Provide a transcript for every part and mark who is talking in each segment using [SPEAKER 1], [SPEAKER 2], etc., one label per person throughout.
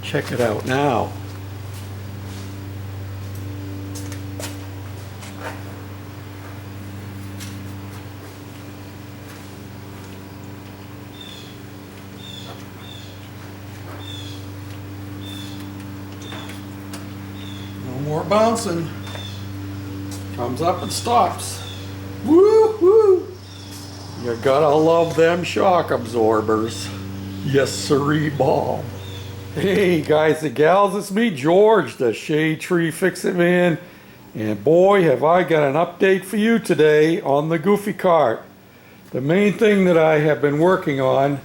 [SPEAKER 1] Check it out now. No more bouncing. Comes up and stops. Woo-hoo! You gotta love them shock absorbers. Yes, sirree ball. Hey guys and gals, it's me, George, the Shade Tree Fix-It Man. And boy, have I got an update for you today on the Goofy Cart. The main thing that I have been working on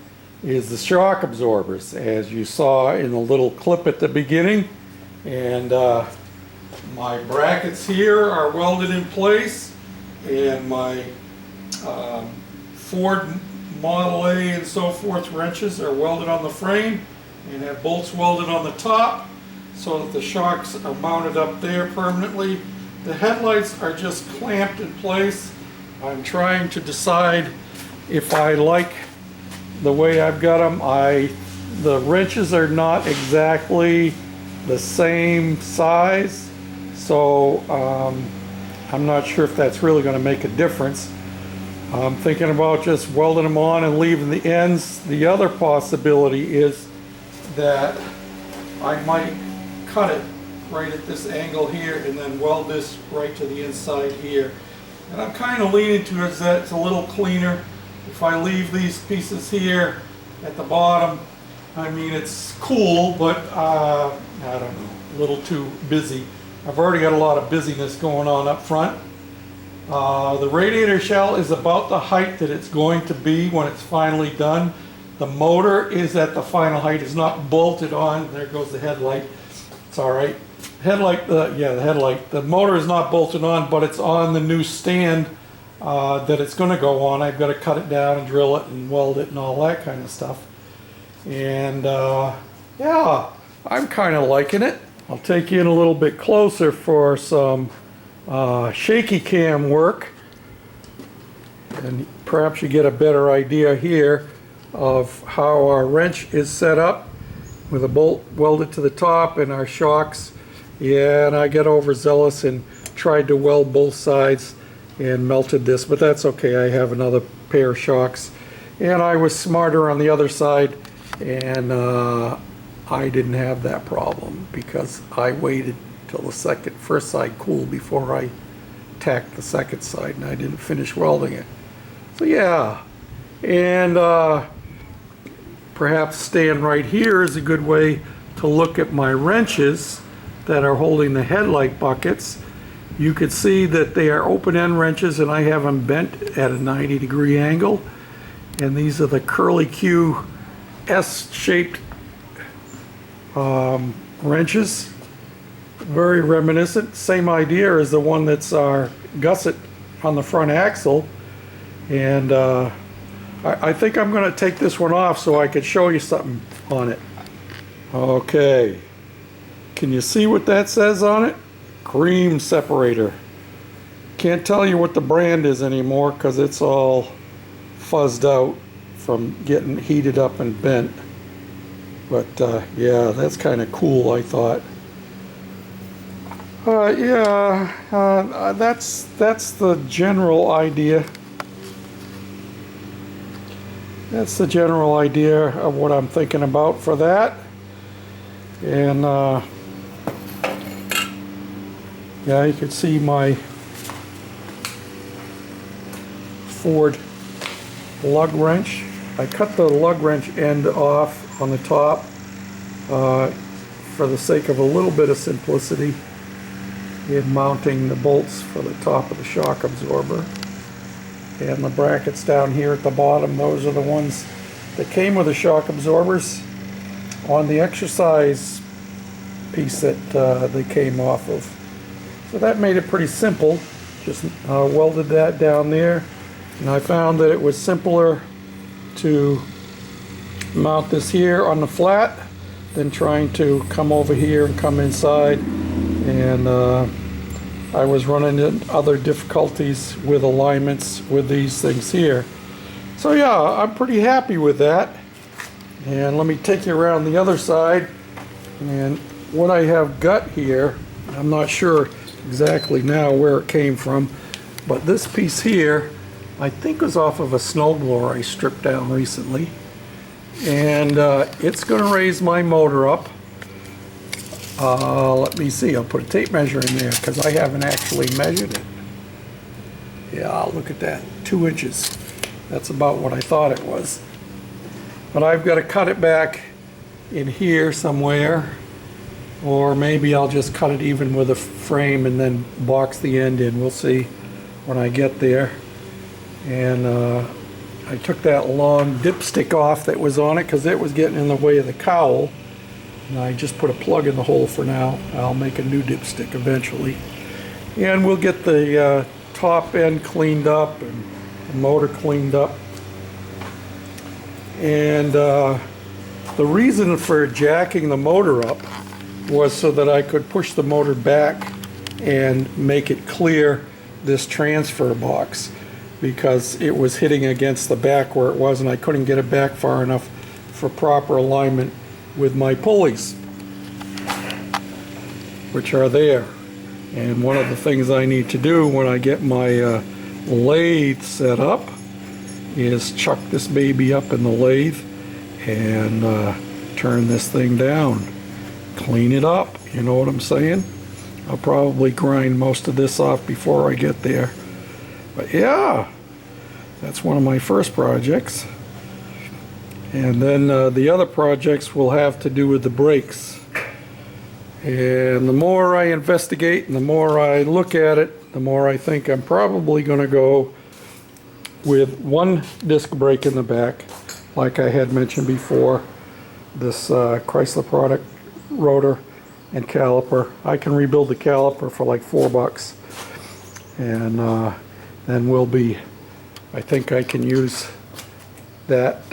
[SPEAKER 1] is the shock absorbers, as you saw in the little clip at the beginning. And my brackets here are welded in place, and my Ford Model A and so forth wrenches are welded on the frame and have bolts welded on the top so that the shocks are mounted up there permanently. The headlights are just clamped in place. I'm trying to decide if I like the way I've got them. The wrenches are not exactly the same size, so I'm not sure if that's really going to make a difference. I'm thinking about just welding them on and leaving the ends. The other possibility is that I might cut it right at this angle here and then weld this right to the inside here. And I'm kind of leaning towards that. It's a little cleaner. If I leave these pieces here at the bottom, I mean, it's cool, but I don't know, a little too busy. I've already got a lot of busyness going on up front. The radiator shell is about the height that it's going to be when it's finally done. The motor is at the final height. It's not bolted on. There goes the headlight. It's all right. Headlight, yeah, the headlight. The motor is not bolted on, but it's on the new stand that it's going to go on. I've got to cut it down and drill it and weld it and all that kind of stuff. And yeah, I'm kind of liking it. I'll take you in a little bit closer for some shaky cam work, and perhaps you get a better idea here of how our wrench is set up with a bolt welded to the top and our shocks. Yeah, and I got overzealous and tried to weld both sides and melted this, but that's okay. I have another pair of shocks, and I was smarter on the other side, and I didn't have that problem because I waited till the first side cooled before I tacked the second side, and I didn't finish welding it. So yeah, and perhaps staying right here is a good way to look at my wrenches that are holding the headlight buckets. You could see that they are open-end wrenches, and I have them bent at a 90-degree angle, and these are the curly Q S-shaped wrenches. Very reminiscent, same idea as the one that's our gusset on the front axle. And I think I'm going to take this one off so I could show you something on it. Okay, can you see what that says on it? Cream separator. Can't tell you what the brand is anymore because it's all fuzzed out from getting heated up and bent. But yeah, that's kind of cool, I thought. That's the general idea. That's the general idea of what I'm thinking about for that. And yeah, you can see my Ford lug wrench. I cut the lug wrench end off on the top for the sake of a little bit of simplicity in mounting the bolts for the top of the shock absorber. And the brackets down here at the bottom, those are the ones that came with the shock absorbers on the exercise piece that they came off of. So that made it pretty simple. Just welded that down there, and I found that it was simpler to mount this here on the flat than trying to come over here and come inside. And I was running into other difficulties with alignments with these things here. So yeah, I'm pretty happy with that. And let me take you around the other side And what I have got here, I'm not sure exactly now where it came from, but this piece here I think was off of a snowblower I stripped down recently, and it's going to raise my motor up. Let me see, I'll put a tape measure in there because I haven't actually measured it. Yeah, look at that, 2 inches. That's about what I thought it was. But I've got to cut it back in here somewhere, or maybe I'll just cut it even with a frame and then box the end in. We'll see when I get there. And I took that long dipstick off that was on it because it was getting in the way of the cowl. And I just put a plug in the hole for now. I'll make a new dipstick eventually. And we'll get the top end cleaned up and the motor cleaned up. And the reason for jacking the motor up was so that I could push the motor back and make it clear this transfer box, because it was hitting against the back where it was, and I couldn't get it back far enough for proper alignment with my pulleys, which are there. And one of the things I need to do when I get my lathe set up is chuck this baby up in the lathe and turn this thing down, clean it up, you know what I'm saying? I'll probably grind most of this off before I get there. But yeah, that's one of my first projects. And then the other projects will have to do with the brakes. And the more I investigate and the more I look at it, the more I think I'm probably going to go with one disc brake in the back, like I had mentioned before, this Chrysler product rotor and caliper. I can rebuild the caliper for like $4, and then we'll be, I think I can use that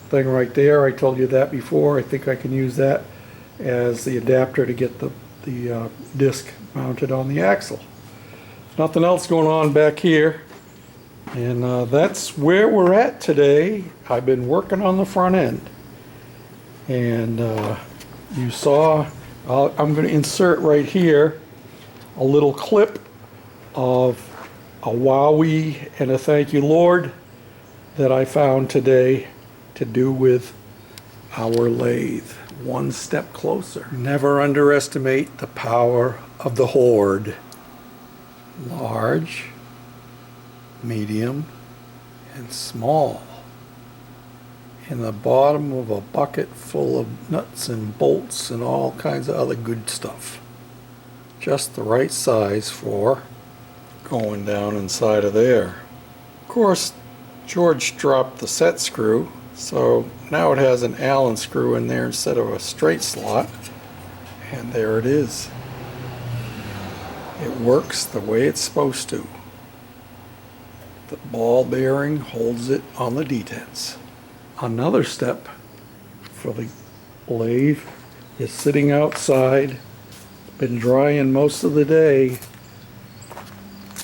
[SPEAKER 1] thing right there. I told you that before. I think I can use that as the adapter to get the disc mounted on the axle. Nothing else going on back here, and that's where we're at today. I've been working on the front end, and you saw, I'm going to insert right here a little clip of a wowee and a thank you Lord that I found today to do with our lathe. One step closer. Never underestimate the power of the horde. Large, medium, and small. In the bottom of a bucket full of nuts and bolts and all kinds of other good stuff. Just the right size for going down inside of there. Of course, George dropped the set screw, so now it has an Allen screw in there instead of a straight slot, and there it is. It works the way it's supposed to. The ball bearing holds it on the detents. Another step for the lathe is sitting outside. Been drying most of the day.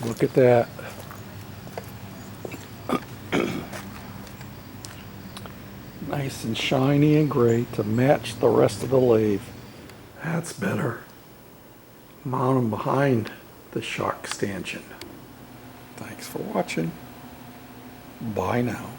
[SPEAKER 1] Look at that. Nice and shiny and gray to match the rest of the lathe. That's better. Mount them behind the shock stanchion. Thanks for watching. Bye now.